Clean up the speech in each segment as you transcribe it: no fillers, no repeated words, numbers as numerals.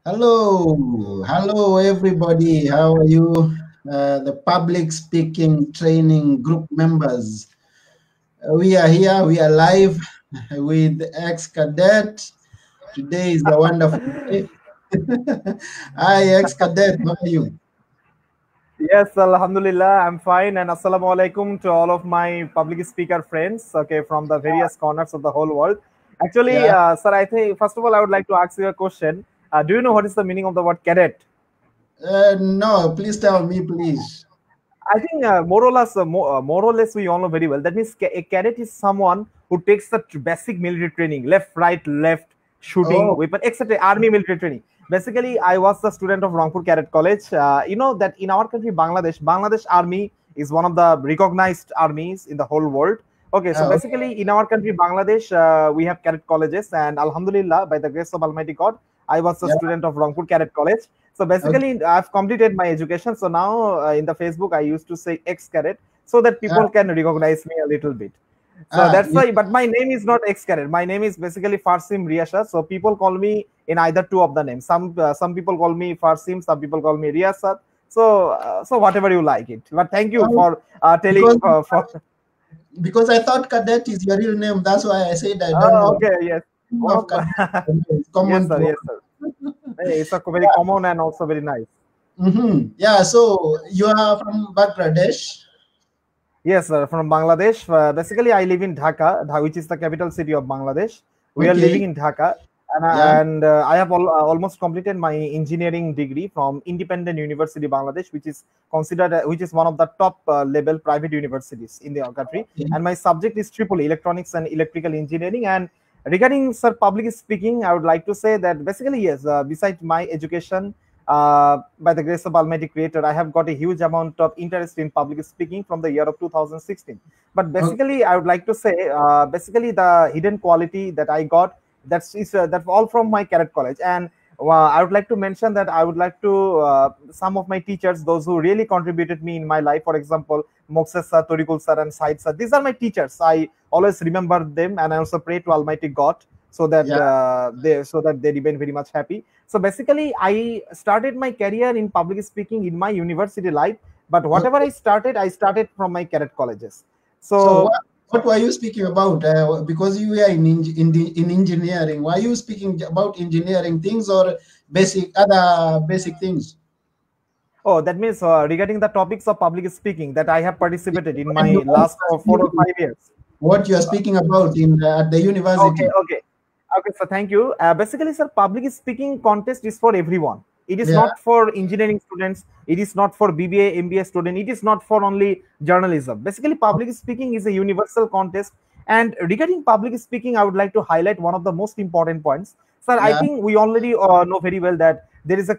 Hello everybody. How are you? The public speaking training group members. We are here, we are live with ex-cadet. Today is a wonderful day. Hi, ex-cadet, how are you? Yes, Alhamdulillah, I'm fine. And Assalamu alaikum to all of my public speaker friends, okay, from the various corners of the whole world. Actually, Yeah. sir, I think first of all, I would like to ask you a question. Do you know what is the meaning of the word cadet? No, please tell me, please. I think more or less, we all know very well. That means a cadet is someone who takes the basic military training, left, right, left, shooting, Oh, weapon, etc. Army military training. Basically, I was the student of Rangpur Cadet College. You know that in our country, Bangladesh Army is one of the recognized armies in the whole world. Okay, so okay. basically, in our country, Bangladesh, we have cadet colleges, and Alhamdulillah, by the grace of Almighty God, I was a Yeah, student of Rangpur Cadet College. So okay. basically, I've completed my education. So now in the Facebook, I used to say ex cadet so that Ah, people can recognize me a little bit. So ah, that's why, but my name is not ex cadet. My name is basically Farseem Riasat. So people call me in either two of the names. Some people call me Farseem, some people call me Riasat. So whatever you like it. But thank you oh, for telling because for. because I thought cadet is your real name. That's why I said I don't Oh, know. okay, yes. One Of of cadet, the it's yes, common sir. to Yes, sir. Hey, it's a very common and also very nice. Yeah, so you are from Bangladesh. Yes, sir, from Bangladesh. Basically, I live in Dhaka, which is the capital city of Bangladesh. We are living Okay. in Dhaka, Yeah. and I have almost completed my engineering degree from Independent University Bangladesh, which is considered, which is one of the top level private universities in the country. Okay. And my subject is triple electronics and electrical engineering. And regarding sir public speaking, I would like to say that basically yes, besides my education by the grace of Almighty Creator, I have got a huge amount of interest in public speaking from the year of 2016. But Okay. basically, I would like to say, basically, the hidden quality that I got, that's all from my cadet college. And I would like to mention that I would like to some of my teachers, those who really contributed me in my life. For example, Mokses sir, Torikul sir, and Said sir. These are my teachers. I always remember them, and I also pray to Almighty God Yeah. so that they remain very much happy. So basically, I started my career in public speaking in my university life. But whatever Okay. I started from my cadet colleges. So So what were you speaking about? Because you were in engineering. Were you speaking about engineering things or other basic things? oh, that means regarding the topics of public speaking that I have participated in And my what you last are 4 or 5 years. what you are speaking about in at the Okay, university? okay. Okay, so thank you. Basically, sir, public speaking contest is for everyone. It is Yeah. not for engineering students. It is not for BBA, MBA student. It is not for only journalism. Basically, public speaking is a universal contest. And regarding public speaking, I would like to highlight one of the most important points. Sir, I Yeah. think we already know very well that there is a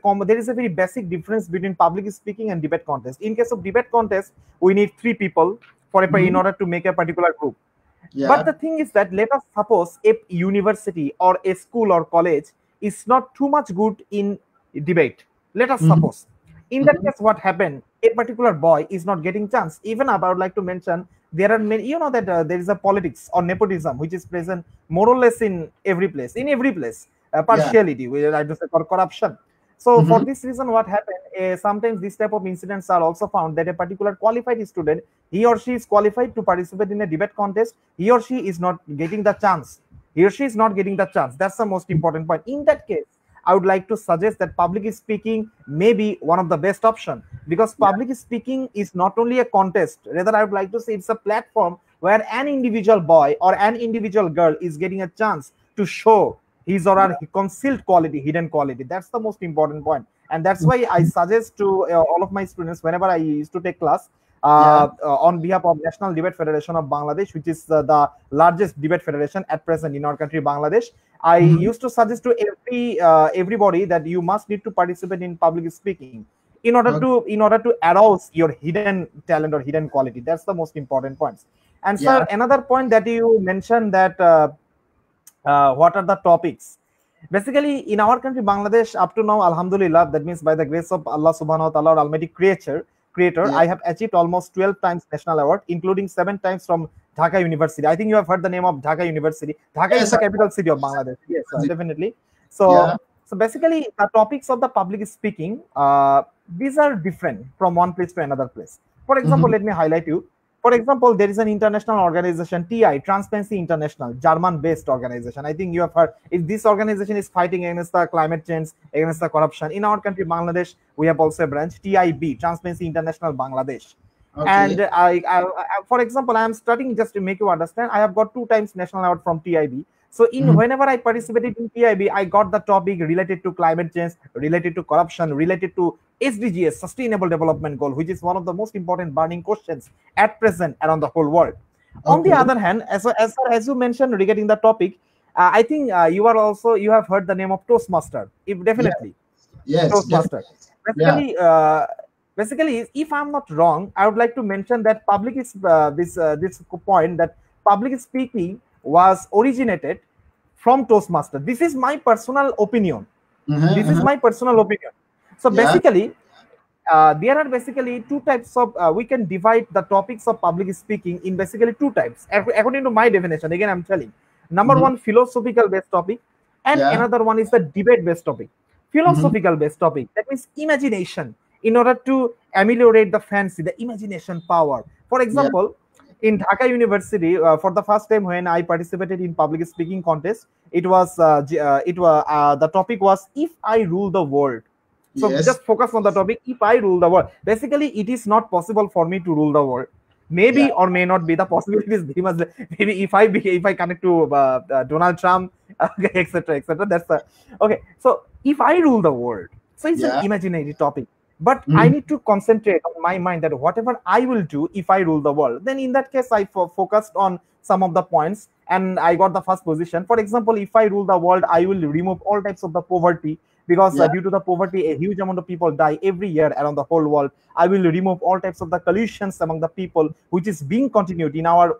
very basic difference between public speaking and debate contest. In case of debate contest, we need three people in Mhm. order to make a particular group. But Yeah. the thing is that let us suppose a university or a school or college is not too much good in debate. Let us Mhm. suppose. In that Mhm. case, what happened? A particular boy is not getting chance. Even I would like to mention there are many. You know that there is a politics or nepotism which is present more or less in every place. In every place, Yeah. partiality. We like to say corruption. So for Mhm. this reason, what happened? Sometimes these type of incidents are also found that a particular qualified student, he or she is qualified to participate in a debate contest, he or she is not getting the chance. He or she is not getting the chance. That's the most important point. In that case, I would like to suggest that public speaking may be one of the best option, because Yeah. public speaking is not only a contest. Rather, I would like to say it's a platform where an individual boy or an individual girl is getting a chance to show his or her concealed quality, hidden quality. That's the most important point. And that's why I suggest to all of my students whenever I used to take class, Yeah. on behalf of National Debate Federation of Bangladesh, which is the largest debate federation at present in our country, Bangladesh. I Mhm. used to suggest to everybody that you must need to participate in public speaking Okay. in order to arouse your hidden talent or hidden quality. That's the most important points. And Yeah. sir, another point that you mentioned that what are the topics? Basically, in our country, Bangladesh, up to now, Alhamdulillah, that means by the grace of Allah Subhanahu wa Taala, Almighty Creator, Yeah. I have achieved almost 12 times national award, including 7 times from Dhaka University. I think you have heard the name of Dhaka University. Dhaka is Yes. the capital city of Bangladesh. Yes, I- definitely. Yeah. So basically, the topics of the public speaking, these are different from one place to another place. For example, Mm-hmm. let me highlight you. For example, there is an international organization, TI, Transparency International, German-based organization. I think you have heard. If this organization is fighting against the climate change, against the corruption. In our country, Bangladesh, we have also a branch, TIB, Transparency International Bangladesh. And Okay. for example, I am studying, just to make you understand, I have got 2 times national award from TIB. So in Mm-hmm. whenever I participated in TIB, I got the topic related to climate change, related to corruption, related to SDGs, Sustainable Development Goal, which is one of the most important burning questions at present around the whole world. On the Okay. other hand, as you mentioned regarding the topic, I think you have heard the name of Toastmaster. If Yeah. definitely Yes, Toastmaster. definitely. Yeah. Basically, if I'm not wrong, I would like to mention that public is this point that public speaking was originated from Toastmaster. This is my personal opinion. This Mm-hmm. is Uh-huh. my personal opinion. So Yeah. basically, there are basically 2 types of we can divide the topics of public speaking in basically 2 types according to my definition. Again, I'm telling. Number Mm-hmm. one, philosophical based topic, and Yeah. another one is the debate based topic. Mm-hmm. Philosophical based topic, that means imagination, in order to ameliorate the fancy, the imagination power. For Yeah. example, in Dhaka University, for the first time when I participated in public speaking contest, the topic was if I rule the world. So Yes. just focus on the topic. If I rule the world, basically it is not possible for me to rule the world. Yeah. Maybe or may not be, the possibility is very much. Maybe if I connect to Donald Trump, etc., etc. That's the okay. So if I rule the world, so it's an Yeah. imaginary topic. But I Mm-hmm. need to concentrate on my mind that whatever I will do if I rule the world, then in that case I focused on some of the points and I got the first position. For example, if I rule the world, I will remove all types of the poverty, because Yeah. due to the poverty, a huge amount of people die every year around the whole world. I will remove all types of the collusions among the people, which is being continued in our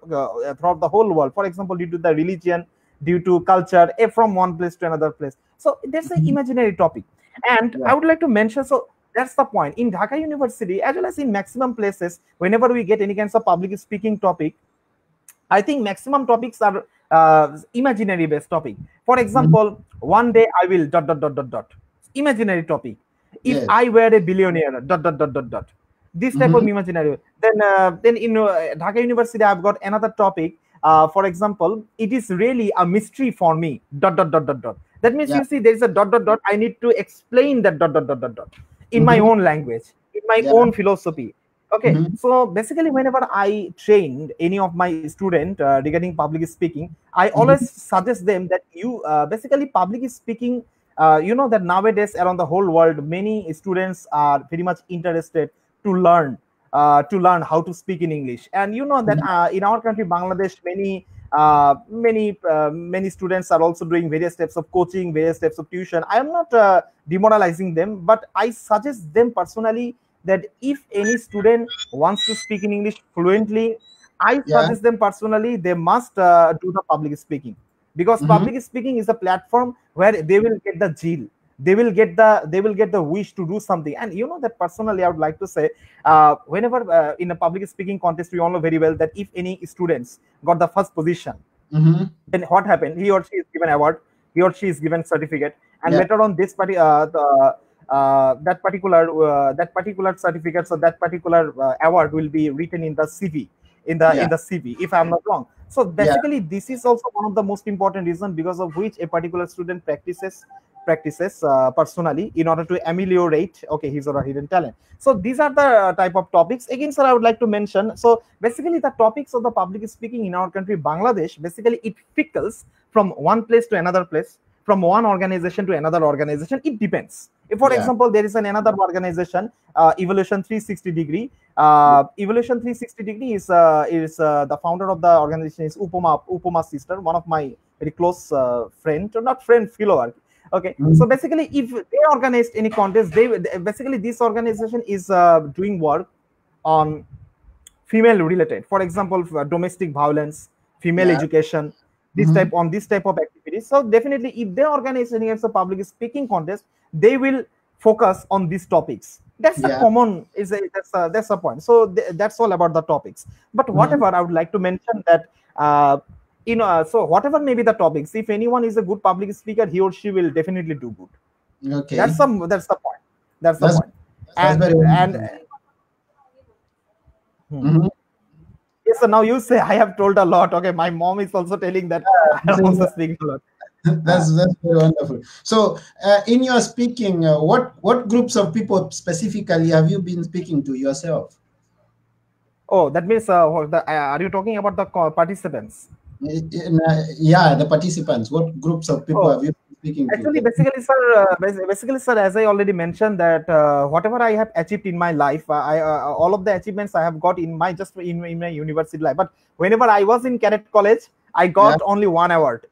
throughout the whole world. For example, due to the religion, due to culture, from one place to another place. So that's an Mm-hmm. imaginary topic. And Yeah. I would like to mention, so that's the point. In Dhaka University, as well as in maximum places, whenever we get any kinds of public speaking topic, I think maximum topics are imaginary based topic. For Mm-hmm. example, one day I will dot dot dot dot dot. Imaginary topic. If Yes. I were a billionaire, dot dot dot dot dot. This type Mm-hmm. of imaginary. Then in Dhaka University, I've got another topic. For example, it is really a mystery for me. Dot dot dot dot dot. That means Yeah. you see there is a dot dot dot. I need to explain that dot dot dot dot dot in my Mm-hmm. own language, in my Yeah. own philosophy. Okay, Mm-hmm. so basically, whenever I trained any of my student regarding public speaking, I always Mm-hmm. suggest them that you basically public speaking. You know that nowadays around the whole world, many students are very much interested to learn how to speak in English. And you know that Mm-hmm. in our country, Bangladesh, many students are also doing various steps of coaching, various steps of tuition. I am not demoralizing them, but I suggest them personally that if any student wants to speak in English fluently, I Yeah. suggest them personally they must do the public speaking, because Mm-hmm. public speaking is a platform where they will get the zeal, they will get the wish to do something. And you know that personally, I would like to say, whenever in a public speaking contest, we all know very well that if any students got the first position, Mm-hmm. then what happened? He or she is given award, he or she is given certificate, and Yeah. later on that particular certificate, so that particular award will be written in the CV, Yeah. in the CV, if I'm not wrong. So Yeah. basically, this is also one of the most important reasons because of which a particular student practices personally in order to ameliorate, okay, his or her hidden talent. So these are the type of topics. Again, sir, I would like to mention. So basically, the topics of the public speaking in our country, Bangladesh, basically it pickles from one place to another place, from one organization to another organization. It depends. If, for Yeah. example, there is another organization, Evolution 360 Degree. Evolution 360 Degree is the founder of the organization is Upama sister, one of my very close friend, or not friend, follower. Okay, so Mm-hmm. basically, if they organized any contest, basically this organization is doing work on female related, for example, for domestic violence, female Yeah. education, Mm-hmm. this type of activities. So definitely, if they organize any kind of public speaking contest, they will focus on these topics. That's a Yeah. common that's a point. So that's all about the topics. But Mm-hmm. whatever, I would like to mention that So whatever may be the topics, if anyone is a good public speaker, he or she will definitely do good. Okay. That's the point. That's the That's point. that's And very and wonderful. Mhm. yes, so now you say I have told a lot. Okay, my mom is also telling that I This am is also speaking a lot. Uh, that's very wonderful. So, in your speaking, what groups of people specifically have you been speaking to yourself? oh, that means are you talking about the participants? Yeah, the participants. What groups of people Oh, have you been speaking to? actually, basically, sir, as I already mentioned that whatever I have achieved in my life, all of the achievements I have got in my just in my university life. But whenever I was in cadet college, I Yeah. got only one award,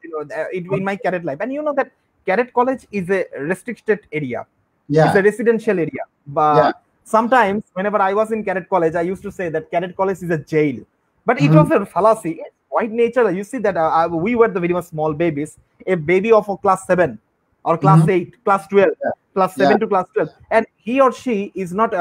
in my cadet life. And you know that cadet college is a restricted area. It's Yeah. a residential area. Yeah. But sometimes, whenever I was in cadet college, I used to say that cadet college is a jail. But it Mhm. was a fallacy. White nature, you see that we were the very much small babies. A baby of a class 7 or class Mhm. 8, class 12, Yeah. class Yeah. 7 to class 12, and he or she is not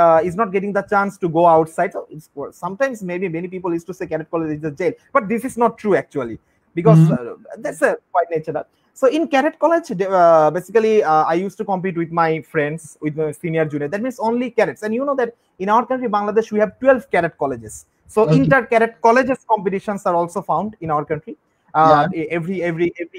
getting the chance to go outside. So sometimes maybe many people used to say cadet college is a jail, but this is not true actually, because Mhm. that's a white nature. So in cadet college, basically, I used to compete with my friends, with my senior, junior. That means only cadets. And you know that in our country, Bangladesh, we have 12 cadet colleges. So Okay. inter cadet colleges competitions are also found in our country. Yeah. Every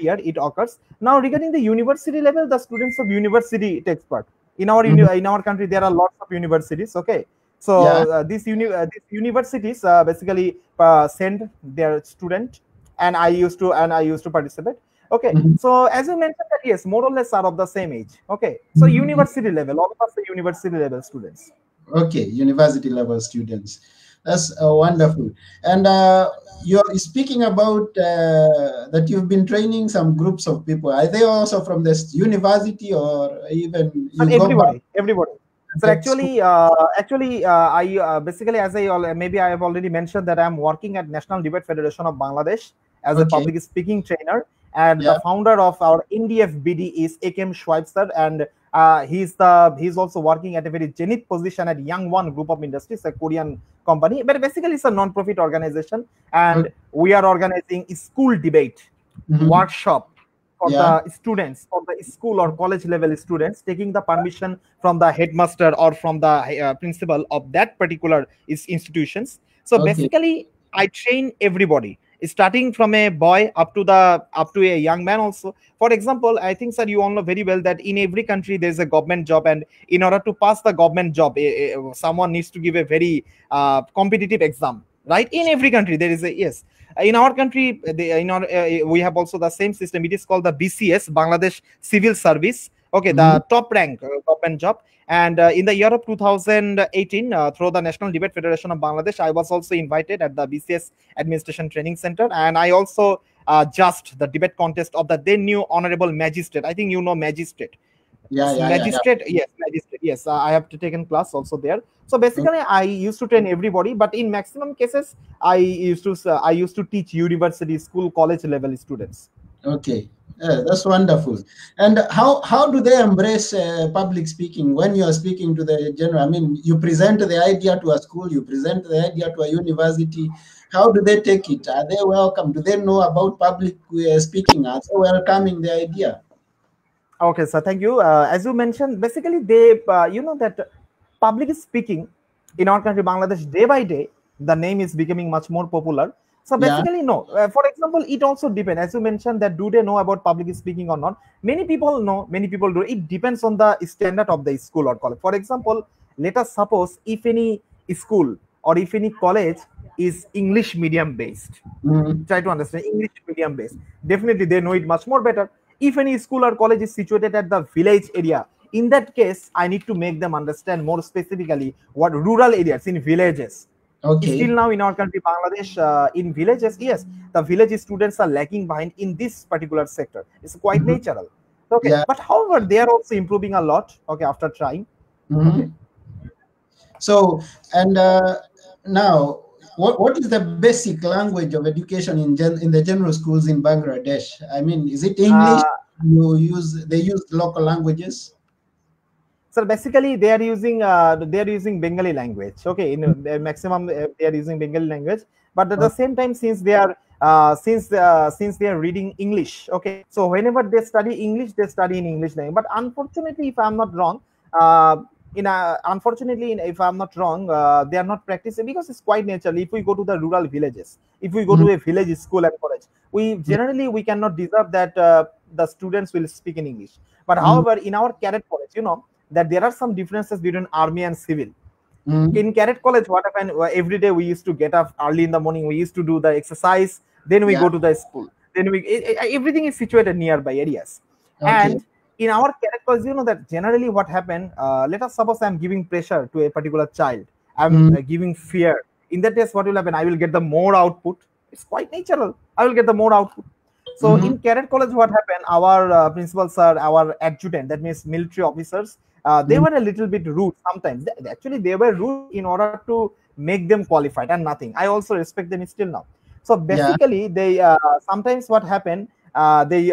year it occurs. Now regarding the university level, the students of university takes part. Mhm. In our country, there are lots of universities. Okay, Yeah. so these universities basically send their student, and I used to participate. Okay, Mhm. so as you mentioned that yes, more or less are of the same age. Okay, so Mhm. university level, all of us are university level students. Okay, university level students. That's wonderful. And you're speaking about that you've been training some groups of people. Are they also from this university, or even Sir, you go back everybody. Sir, at school? I basically, maybe I have already mentioned that I'm working at National Debate Federation of Bangladesh as a Okay. public speaking trainer, and the Yeah. founder of our NDFBD is Akem Schweitzer, and he's also working at a very zenith position at Young One Group of Industries, a Korean company, but basically it's a non-profit organization, and Okay. we are organizing a school debate Mhm. workshop for Yeah. the students, for the school or college level students, taking the permission from the headmaster or from the principal of that particular institutions. So Okay. basically, I train everybody, starting from a boy up to a young man also. For example, I think, sir, you all know very well that in every country there is a government job, and in order to pass the government job, someone needs to give a very competitive exam, right? In every country there is a, yes, in our country, we have also the same system. It is called the BCS, Bangladesh Civil Service. Okay, Mhm. the top rank government job. And in the year of 2018, through the National Debate Federation of Bangladesh, I was also invited at the BCS Administration Training Center, and I also judged the debate contest of the then new honorable magistrate. I think you know magistrate. Yeah. Yeah. Yeah. Yeah. Magistrate, yes, I have taken class also there. So Okay. basically I used to train everybody, but in maximum cases I used to teach university, school, college level students. Okay. Yeah, that's wonderful. And how do they embrace public speaking when you are speaking to the general? I mean, you present the idea to a school, you present the idea to a university. How do they take it? Are they welcome? Do they know about public speaking? Are they welcoming the idea? Okay, so thank you. As you mentioned, basically they, that public speaking in our country, Bangladesh, day by day, the name is becoming much more popular. So Yeah. basically, no. For example, it also depends. As you mentioned, that do they know about public speaking or not? Many people know. Many people do. It depends on the standard of the school or college. For example, let us suppose if any school or if any college is English medium based, Mhm. try to understand English medium based. Definitely, they know it much more better. If any school or college is situated at the village area, in that case, I need to make them understand more specifically what rural areas in villages. Still Okay. now in our country, Bangladesh, in villages, yes, the village students are lagging behind in this particular sector. It's quite Mhm. natural. Okay, Yeah. but however, they are also improving a lot. Okay, after trying. Okay. Mhm. So, and now, what is the basic language of education in the general schools in Bangladesh? I mean, is it English? Uh, They use local languages? So basically, they are using Bengali language. Okay, in maximum they are using Bengali language. But at the Oh, same time, since they are since they are reading English. Okay, so whenever they study English, they study in English language. But unfortunately, if I'm not wrong, if I'm not wrong, they are not practicing because it's quite natural. If we go to the rural villages, if we go Mhm. to a village school and college, we cannot deserve that the students will speak in English. But Mhm. however, in our cadet college, that there are some differences between army and civil. Mhm. In cadet college, what happened, every day we used to get up early in the morning, we used to do the exercise, then we Yeah. go to the school, then everything is situated nearby areas. Okay. And in our cadet college, that generally what happened, let us suppose I'm giving pressure to a particular child, I'm Mhm. giving fear. In that case, what will happen, I will get the more output. It's quite natural, I will get the more output. So Mhm. in cadet college, what happened? Our principal sir, our adjutant, that means military officers, they Mhm. were a little bit rude sometimes. Actually, they were rude in order to make them qualified and nothing. I also respect them still now. So Yeah. basically, they sometimes what happened. They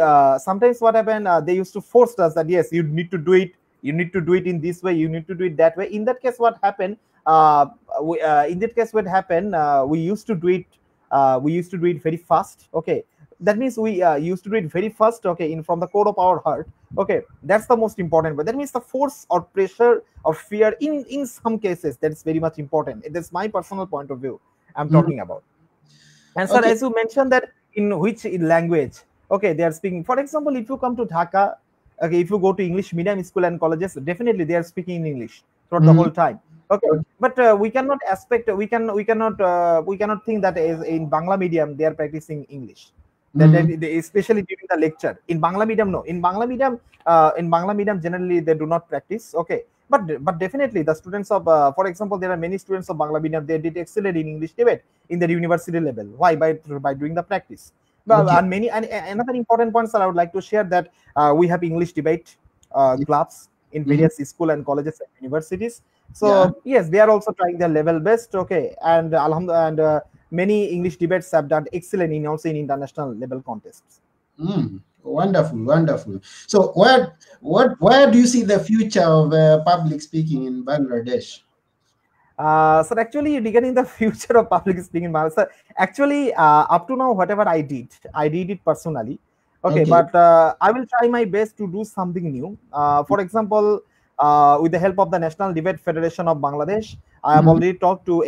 sometimes what happened. They used to force us that yes, you need to do it. You need to do it in this way. You need to do it that way. In that case, what happened? In that case, what happened? We used to do it. We used to do it very fast. Okay, that means we used to do it very fast. Okay, in from the core of our heart. Okay, that's the most important. But that means the force or pressure or fear in some cases, that's very much important. That's my personal point of view I'm Mhm. talking about. And sir, Okay. as you mentioned that in which language, okay, they are speaking. For example, if you come to Dhaka, okay, if you go to English medium school and colleges, definitely they are speaking in English throughout the Mhm. whole time. Okay, Okay. but we cannot expect, we cannot think that is in Bangla medium they are practicing English. Mhm. Especially during the lecture in Bangla medium, no, in Bangla medium generally they do not practice. Okay, but definitely the students of, for example, there are many students of Bangla medium, they did excellent in English debate in the university level. Why? By doing the practice. But Okay. and another important point, sir, I would like to share that we have English debate clubs in Mhm. various school and colleges and universities. Yeah. So yes, they are also trying their level best. Okay, and alhamdulillah, and many English debates have done excellent in also in international level contests. Wonderful, wonderful. So, where do you see the future of public speaking in Bangladesh? So actually, regarding the future of public speaking in Bangladesh, actually, up to now, whatever I did it personally. Okay, Okay. but I will try my best to do something new. For example, with the help of the National Debate Federation of Bangladesh, I have Mhm. already talked to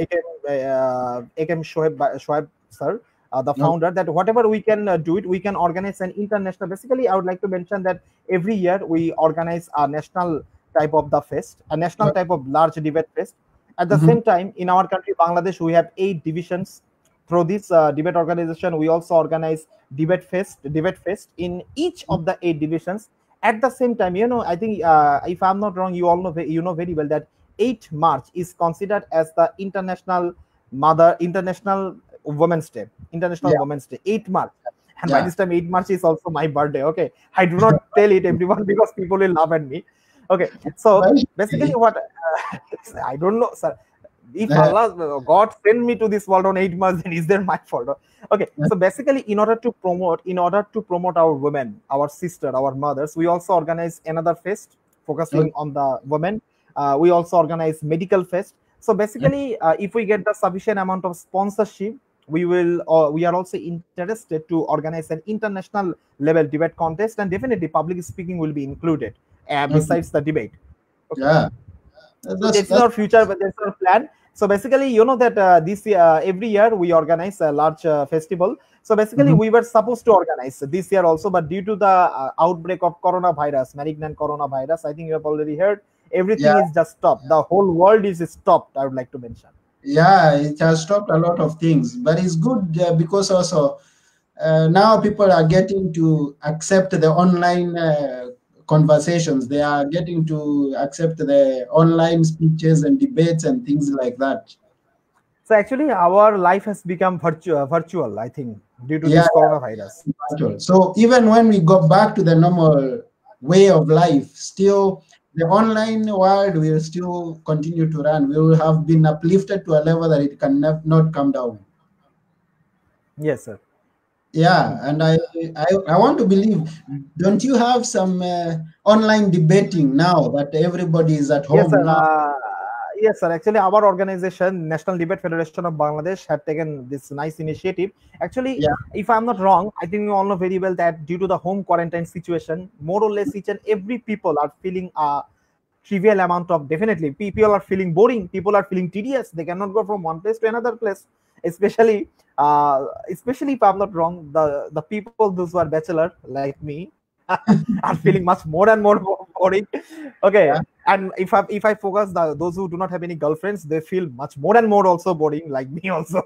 AKM Shoaib sir, the Okay. founder, that whatever we can do it, we can organize an international. Basically, I would like to mention that every year we organize a national type of the fest, a national type of large debate fest. At the Mhm. same time, in our country, Bangladesh, we have 8 divisions. Through this debate organization, we also organize debate fest in each of the 8 divisions. At the same time, I think if I'm not wrong, you all know, you know very well that 8 March is considered as the International Women's Day, International Yeah. Women's Day, 8 March. And by Yeah. this time, 8 March is also my birthday. Okay, I do not tell it everyone because people will laugh at me. Okay, so Why should basically, we? what I don't know, sir. If Uh, Allah, God sent me to this world on 8 months, then is there my fault? Okay, so basically, in order to promote our women, our sister, our mothers, we also organize another fest okay. focusing on the women. We also organize medical fest. So basically, if we get the sufficient amount of sponsorship, we are also interested to organize an international level debate contest, and definitely public speaking will be included Okay. besides the debate. Okay, Yeah. so That's this is that's our future, but that's our plan. So basically, that this every year we organize a large festival. So basically, Mhm. we were supposed to organize this year also, but due to the outbreak of coronavirus, malignant coronavirus, I think you have already heard, Yeah. everything is just stopped. The whole world is stopped, I would like to mention. Yeah. It has stopped a lot of things, but it's good because also now people are getting to accept the online conversations. They are getting to accept the online speeches and debates and things like that. So actually, our life has become virtual, I think, due to Yeah, this coronavirus. virtual. So even when we go back to the normal way of life, still the online world will still continue to run. We will have been uplifted to a level that it can not come down. Yes, sir. Yeah, and I want to believe. Don't you have some online debating now that everybody is at Yes, home sir. now? Yes, sir. Actually, our organization, National Debate Federation of Bangladesh, had taken this nice initiative. Actually, Yeah. if I'm not wrong, I think you all know very well that due to the home quarantine situation, more or less each and every people are feeling a trivial amount of, definitely people are feeling boring, people are feeling tedious, they cannot go from one place to another place, especially especially if I'm not wrong, the people those who are bachelor like me are feeling much more and more boring. Okay, Yeah. and if I focus those who do not have any girlfriends, they feel much more and more also boring like me also.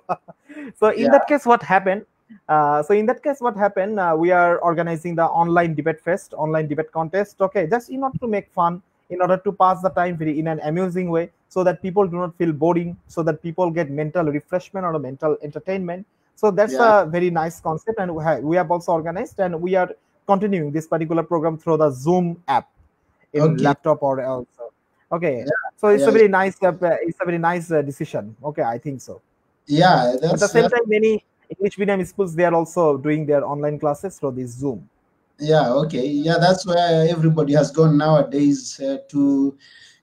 So in Yeah. that case what happened, we are organizing the online debate fest, online debate contest, okay, just in order to make fun, in order to pass the time very in an amusing way, so that people do not feel boring, so that people get mental refreshment or mental entertainment. So that's Yeah. a very nice concept, and we have also organized, and we are continuing this particular program through the Zoom app in Okay. laptop or also. Okay, Yeah. so it's a Yeah. very nice decision. Okay, I think so. Yeah. At the That's same time, many English medium schools, they are also doing their online classes through this Zoom. yeah. Okay. Yeah. That's where everybody has gone nowadays to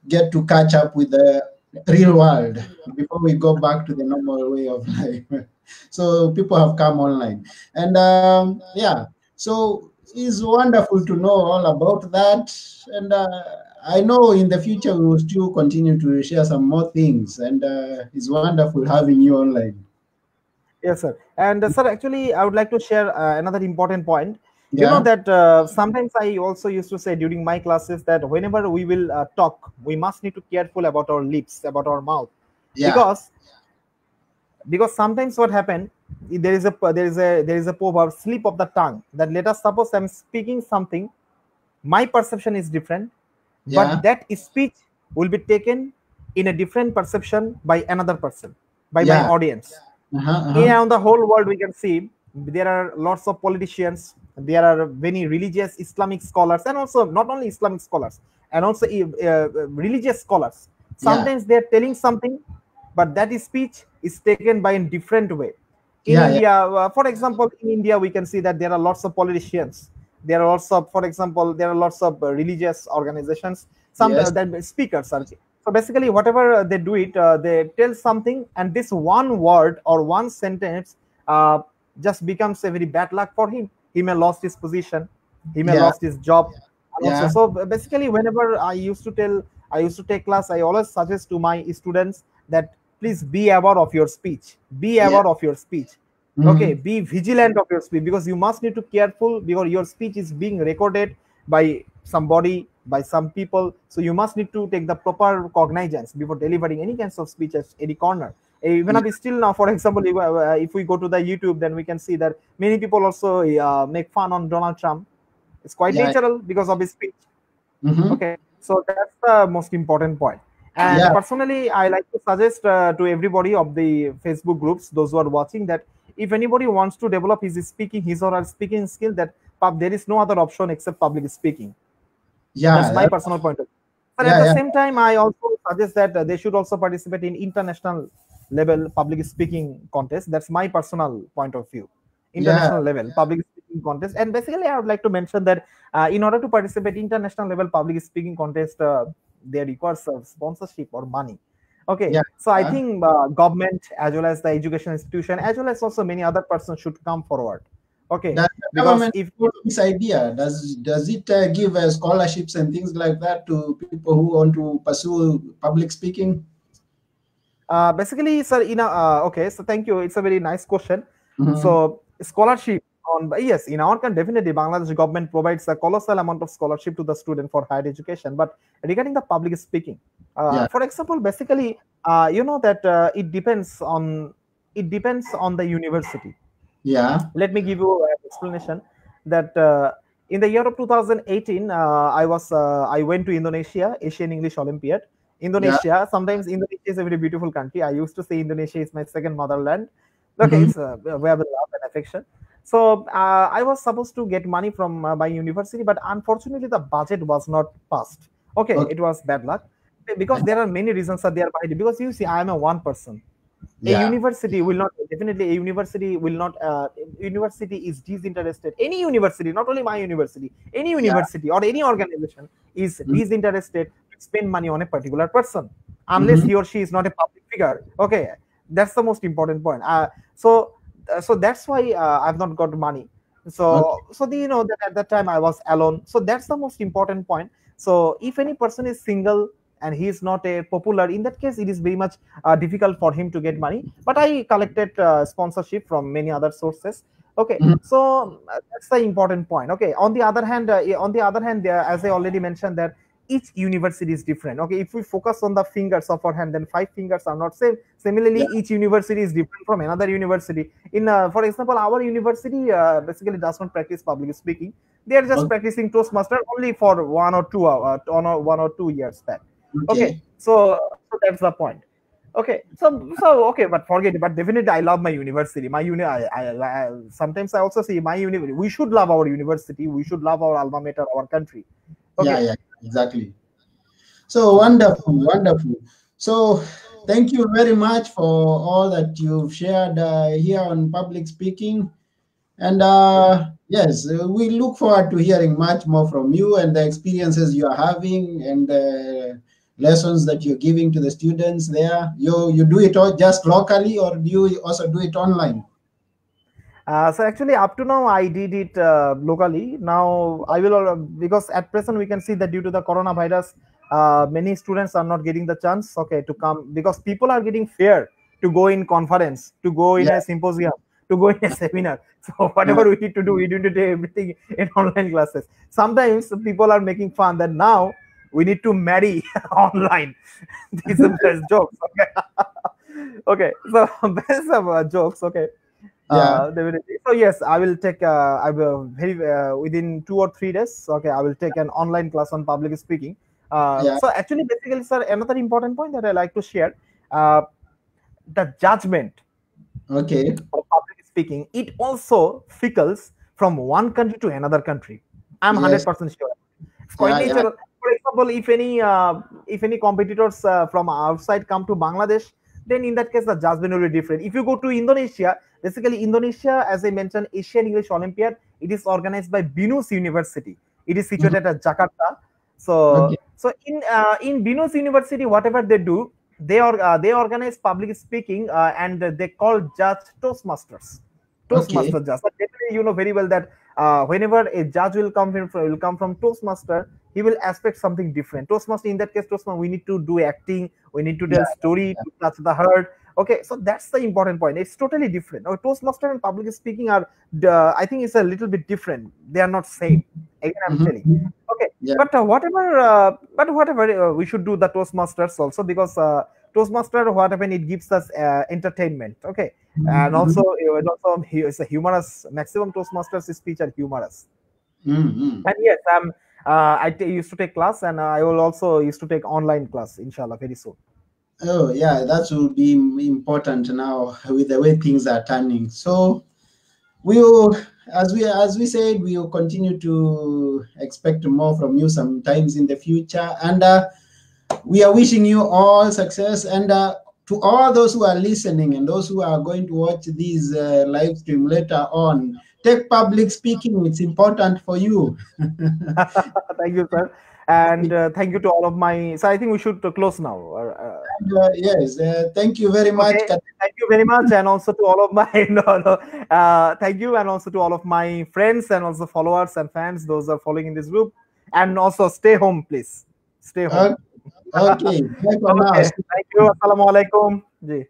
get to catch up with the real world before we go back to the normal way of life. So people have come online, and yeah, so it's wonderful to know all about that. And I know in the future we will still continue to share some more things, and it's wonderful having you online. Yes, sir. And sir, actually, I would like to share another important point. You know Yeah, that sometimes I also used to say during my classes that whenever we will talk, we must need to careful about our lips, about our mouth, yeah, because sometimes what happen, there is a proverb, slip of the tongue, that let us suppose I'm speaking something, my perception is different, but yeah, that speech will be taken in a different perception by another person, by my yeah. audience. Uh-huh, In uh-huh. around the whole world we can see there are lots of politicians, there are many religious Islamic scholars, and also not only Islamic scholars, and also religious scholars. Yeah, Sometimes they are telling something, but that speech is taken by a different way. In yeah, yeah, India, for example, in India we can see that there are lots of politicians, there are lots of, for example, there are lots of religious organizations, some yes, that speakers are. So basically whatever they do it, they tell something, and this one word or one sentence uh, just becomes a very bad luck for him. He may lost his position, he may yeah, lost his job, and also. yeah, So basically whenever I used to take class, I always suggest to my students that please be aware of your speech, be yeah. aware of your speech. Okay, Mhm. be vigilant of your speech, because you must need to careful, because your speech is being recorded by somebody, by some people, so you must need to take the proper cognizance before delivering any kinds of speech at any corner. Even Yeah, if still now, for example, if we go to the YouTube, then we can see that many people also make fun on Donald Trump. It's quite yeah. natural because of his speech. Mm-hmm. Okay, so that's the most important point. And Yeah, personally, I like to suggest to everybody of the Facebook groups, those who are watching, that if anybody wants to develop his or her speaking skill, that there is no other option except public speaking. That's yeah, my personal point of view. But at yeah, the yeah, same time, I also suggest that they should also participate in international level public speaking contest. That's my personal point of view. yeah, International level public speaking contest, and basically, I would like to mention that in order to participate international level public speaking contest, they requires sponsorship or money. Okay, yeah. so I think government as well as the education institution as well as also many other persons should come forward. Okay, Does the because government if follow this idea? Does it give scholarships and things like that to people who want to pursue public speaking? Basically, sir, okay, so thank you. It's a very nice question. Mm-hmm. So, scholarship on, yes, in our country, definitely, Bangladesh government provides a colossal amount of scholarship to the student for higher education. But regarding the public speaking, Yeah, for example, basically, you know that it depends on the university. yeah, Let me give you an explanation that in the year of 2018, I went to Indonesia, Asian English Olympiad. yeah. Indonesia, sometimes Indonesia is a very beautiful country. I used to say Indonesia is my second motherland. Okay, Mm-hmm. it's we have a love and affection. So I was supposed to get money from my university, but unfortunately the budget was not passed. Okay, Okay. it was bad luck, because there are many reasons that they are behind it. Because you see, I am a one person. A Yeah, university will not, definitely a university will not, university is disinterested, any university, not only my university, any yeah. university or any organization is Mm-hmm. disinterested to spend money on a particular person. unless he or she is not a public figure. Okay, that's the most important point. So that's why I've not got money. Okay. So you know that at that time I was alone. So that's the most important point. So if any person is single and he is not a popular, in that case it is very much difficult for him to get money. But I collected sponsorship from many other sources. Okay, Mhm. so that's the important point. Okay, on the other hand, as I already mentioned, that each university is different. Okay, if we focus on the fingers of our hand, then five fingers are not same. Similarly, Yeah. each university is different from another university. In For example, our university basically does not practice public speaking. They are just Okay. practicing Toastmaster only for 1 or 2 years back. Okay, Okay. so that's the point. Okay, so okay, but forget it. But definitely, I love my university. My uni. Sometimes I also say my university. We should love our university. We should love our alma mater, our country. Yeah. Okay. Yeah. Exactly. So wonderful, wonderful. So thank you very much for all that you've shared here on public speaking. And yes, we look forward to hearing much more from you and the experiences you are having and the lessons that you're giving to the students there. You do it all just locally, or do you also do it online? So actually, up to now, I did it locally. Now I will because at present we can see that due to the coronavirus, many students are not getting the chance. Okay, to come because people are getting fear to go in conference, to go in Yeah. a symposium, to go in a seminar. So Uh, whatever we need to do, we need to do everything in online classes. Sometimes people are making fun that now we need to marry online. These are just jokes. Okay, okay. So best of jokes. Okay. yeah. Definitely. So yes, I will take. I will very within 2 or 3 days. Okay, I will take an online class on public speaking. Yeah. So actually, basically, sir, another important point that I like to share, uh, the judgment Okay. of public speaking, it also fickles from one country to another country. I'm Yes. 100% sure. It's quite Yeah. Yeah. natural. For example, if any competitors from outside come to Bangladesh, then in that case the judgment will be different. If you go to Indonesia, basically Indonesia, as I mentioned, Asian English Olympiad, it is organized by Binus University. It is Mhm. situated at Jakarta. Okay. So in Binus University, whatever they do, they organize public speaking and they call judge Toastmasters. Okay. Toastmaster judge. But definitely you know very well that whenever a judge will come from Toastmaster, he will expect something different. Toastmaster, in that case, Toastmaster, we need to do acting, we need to Yeah. tell story to touch the heart. Okay, so that's the important point. It's totally different. Now, Toastmaster and public speaking are, I think, it's a little bit different. They are not same. Again, I'm telling. Mhm. Okay, Yeah. but whatever, we should do the Toastmasters also because Toastmaster, what happened, it gives us entertainment. Okay, and also Mhm. it's a humorous. Maximum Toastmasters speech are humorous. Mhm. And yes, used to take class, and I will also used to take online class, inshallah, very soon. Oh, yeah, that will be important now with the way things are turning. So we will, as we said, we will continue to expect more from you sometimes in the future, and we are wishing you all success. And to all those who are listening and those who are going to watch this live stream later on, take public speaking. It's important for you. Thank you, sir, and thank you to all of my. So I think we should close now. Yes, thank you very much. Okay, thank you very much, and also to all of my no. Thank you, and also to all of my friends and also followers and fans, those are following in this group, and also stay home, please. Stay home. Okay, bye for now. Okay, thank you. Assalamualaikum. Ji.